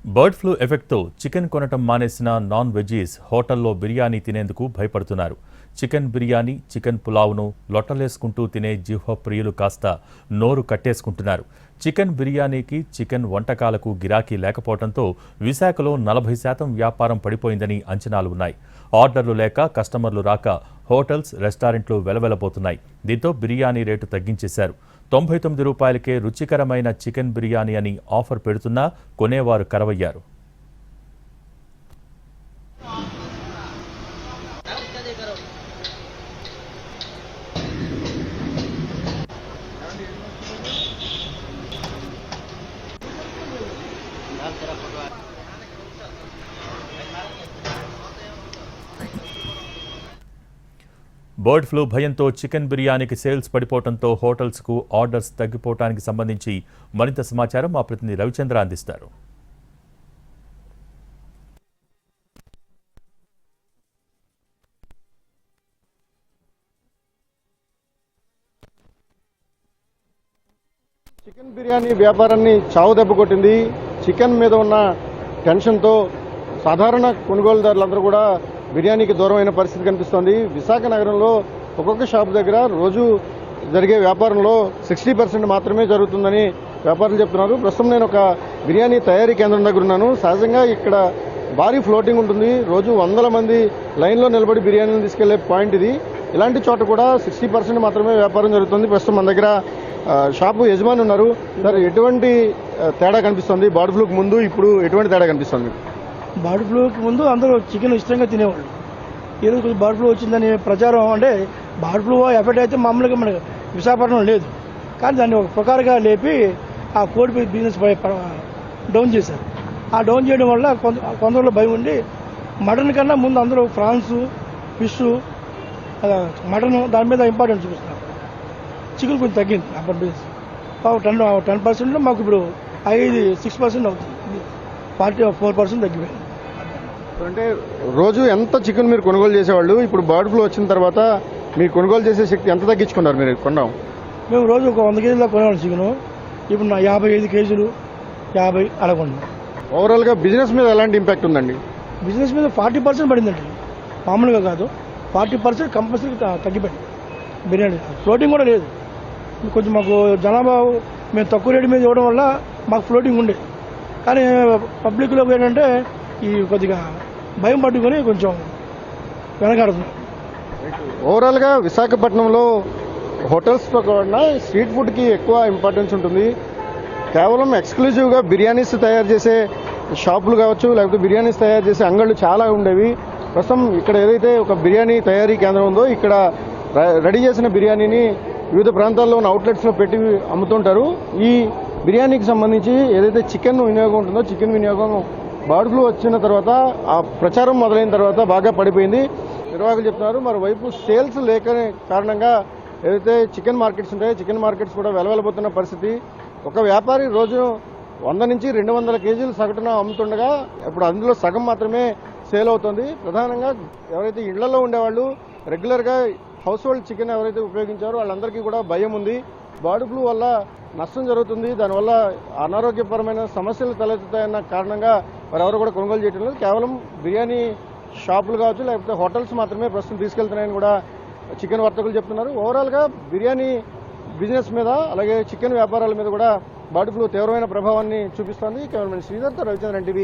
Bird flu ఎఫెక్ట్తో chicken కొనటం మానేసిన non veggies హోటల్లో బిర్యానీ తినేందుకు భయపడుతున్నారు. చికెన్ బిర్యానీ, చికెన్ పులావ్ను లొట్టలేసుకుంటూ తినే జిహ్వ ప్రియులు కాస్త నోరు కట్టేసుకుంటున్నారు. చికెన్ బిర్యానీకి, చికెన్ వంటకాలకు గిరాకీ లేకపోవడంతో విశాఖలో 40% వ్యాపారం పడిపోయిందని అంచనాలు ఉన్నాయి. ఆర్డర్లు లేక, కస్టమర్లు రాక హోటల్స్, రెస్టారెంట్లు వెలవెలబోతున్నాయి. దీంతో బిర్యానీ రేటు తగ్గించేశారు. 99 రూపాయలకే రుచికరమైన చికెన్ బిర్యానీ అని ఆఫర్ పెడుతున్నా కొనేవారు కరవయ్యారు. బర్డ్ ఫ్లూ భయంతో చికెన్ బిర్యానీకి సేల్స్ పడిపోవడంతో హోటల్స్కు ఆర్డర్స్ తగ్గిపోవడానికి సంబంధించి మరింత సమాచారం మా ప్రతినిధి రవిచంద్ర అందిస్తారు. చికెన్ బిర్యానీ వ్యాపారాన్ని చావు దెబ్బ కొట్టింది. చికెన్ మీద ఉన్న టెన్షన్తో సాధారణ కొనుగోలుదారులందరూ కూడా బిర్యానీకి దూరమైన పరిస్థితి కనిపిస్తోంది. విశాఖ నగరంలో ఒక్కొక్క షాప్ దగ్గర రోజు జరిగే వ్యాపారంలో 60% మాత్రమే జరుగుతుందని వ్యాపారులు చెప్తున్నారు. ప్రస్తుతం నేను ఒక బిర్యానీ తయారీ కేంద్రం దగ్గర ఉన్నాను. సహజంగా ఇక్కడ భారీ ఫ్లోటింగ్ ఉంటుంది. రోజు 100 మంది లైన్లో నిలబడి బిర్యానీని తీసుకెళ్లే పాయింట్ ఇది. ఇలాంటి చోట కూడా 60% మాత్రమే వ్యాపారం జరుగుతుంది. ప్రస్తుతం మన దగ్గర షాపు యజమాని ఉన్నారు. సార్, ఎటువంటి తేడా కనిపిస్తుంది? బర్డ్ ఫ్లూకి ముందు ఇప్పుడు ఎటువంటి తేడా కనిపిస్తుంది? బర్డ్ ఫ్లూకి ముందు అందరూ చికెన్ ఇష్టంగా తినేవాళ్ళు. ఈరోజు కొంచెం బర్డ్ ఫ్లూ వచ్చిందని ప్రచారం, అంటే బర్డ్ ఫ్లూ ఎఫెక్ట్ అయితే మామూలుగా మనకు విశాఖపట్నం లేదు, కానీ దాన్ని ఒక ప్రకారంగా లేపి ఆ కోడి బిజినెస్ డౌన్ చేశారు. ఆ డౌన్ చేయడం వల్ల కొందరిలో భయం ఉండి మటన్ కన్నా ముందు అందరూ ఫ్రాన్స్, ఫిష్, మటన్ దాని మీద ఇంపార్టెన్స్ చూపిస్తున్నారు. చికెన్ కొంచెం తగ్గింది అప్పటి బిజినెస్. 10% మాకు ఇప్పుడు 6% అవుతుంది, 44% తగ్గిపోయింది. అంటే రోజు ఎంత చికెన్ మీరు కొనుగోలు చేసేవాళ్ళు, ఇప్పుడు బర్డ్ ఫ్లూ వచ్చిన తర్వాత మీరు కొనుగోలు చేసే శక్తి ఎంత తగ్గించుకున్నారు? మీరు కొన్నాం మేము రోజు ఒక 100 కేజీల కొనేవాళ్ళం చికెన్, ఇప్పుడు 55 కేజీలు 50 అలా కొన్నాం. ఓవరాల్గా బిజినెస్ మీద ఎలాంటి ఇంపాక్ట్ ఉందండి? బిజినెస్ మీద 40% పడిందండి, మామూలుగా కాదు, 40% కంపల్సరీ తగ్గిపోయింది. బిర్యానీ ఫ్లోటింగ్ కూడా లేదు. కొంచెం మాకు జనాభా మేము తక్కువ రేటు మీద ఇవ్వడం వల్ల మాకు ఫ్లోటింగ్ ఉండే, కానీ పబ్లిక్లో ఏంటంటే ఈ కొద్దిగా భయం పట్టుకొని కొంచెం వెనకాడుతున్నాం. ఓవరాల్గా విశాఖపట్నంలో హోటల్స్తో కూడా స్ట్రీట్ ఫుడ్కి ఎక్కువ ఇంపార్టెన్స్ ఉంటుంది. కేవలం ఎక్స్క్లూజివ్గా బిర్యానీస్ తయారు చేసే షాపులు కావచ్చు, లేకపోతే బిర్యానీస్ తయారు చేసే అంగళ్ళు చాలా ఉండేవి. ప్రస్తుతం ఇక్కడ ఏదైతే ఒక బిర్యానీ తయారీ కేంద్రం ఉందో, ఇక్కడ రెడీ చేసిన బిర్యానీని వివిధ ప్రాంతాల్లో ఉన్న అవుట్లెట్స్లో పెట్టి అమ్ముతుంటారు. ఈ బిర్యానీకి సంబంధించి ఏదైతే చికెన్ వినియోగం ఉంటుందో, చికెన్ వినియోగం బర్డ్ ఫ్లూ వచ్చిన తర్వాత, ఆ ప్రచారం మొదలైన తర్వాత బాగా పడిపోయింది నిర్వాహకులు చెప్తున్నారు. మరోవైపు సేల్స్ లేక కారణంగా ఏదైతే చికెన్ మార్కెట్స్ ఉంటాయో, చికెన్ మార్కెట్స్ కూడా వెలవెలబోతున్న పరిస్థితి. ఒక వ్యాపారి రోజు 100 నుంచి 200 కేజీలు సగటున అమ్ముతుండగా ఇప్పుడు అందులో సగం మాత్రమే సేల్ అవుతుంది. ప్రధానంగా ఎవరైతే ఇళ్లలో ఉండేవాళ్ళు రెగ్యులర్గా హౌస్ హోల్డ్ చికెన్ ఎవరైతే ఉపయోగించారో వాళ్ళందరికీ కూడా భయం ఉంది. బర్డ్ ఫ్లూ వల్ల నష్టం జరుగుతుంది, దానివల్ల అనారోగ్యపరమైన సమస్యలు తలెత్తుతాయన్న కారణంగా వారెవరు కూడా కొనుగోలు చేయడం లేదు. కేవలం బిర్యానీ షాపులు కావచ్చు, లేకపోతే హోటల్స్ మాత్రమే ప్రస్తుతం తీసుకెళ్తున్నాయని కూడా చికెన్ వర్తకులు చెప్తున్నారు. ఓవరాల్గా బిర్యానీ బిజినెస్ మీద, అలాగే చికెన్ వ్యాపారాల మీద కూడా బర్డ్ ఫ్లూ తీవ్రమైన ప్రభావాన్ని చూపిస్తోంది. కెమెరామెన్ శ్రీధర్తో రవిచంద్రన్, NTV.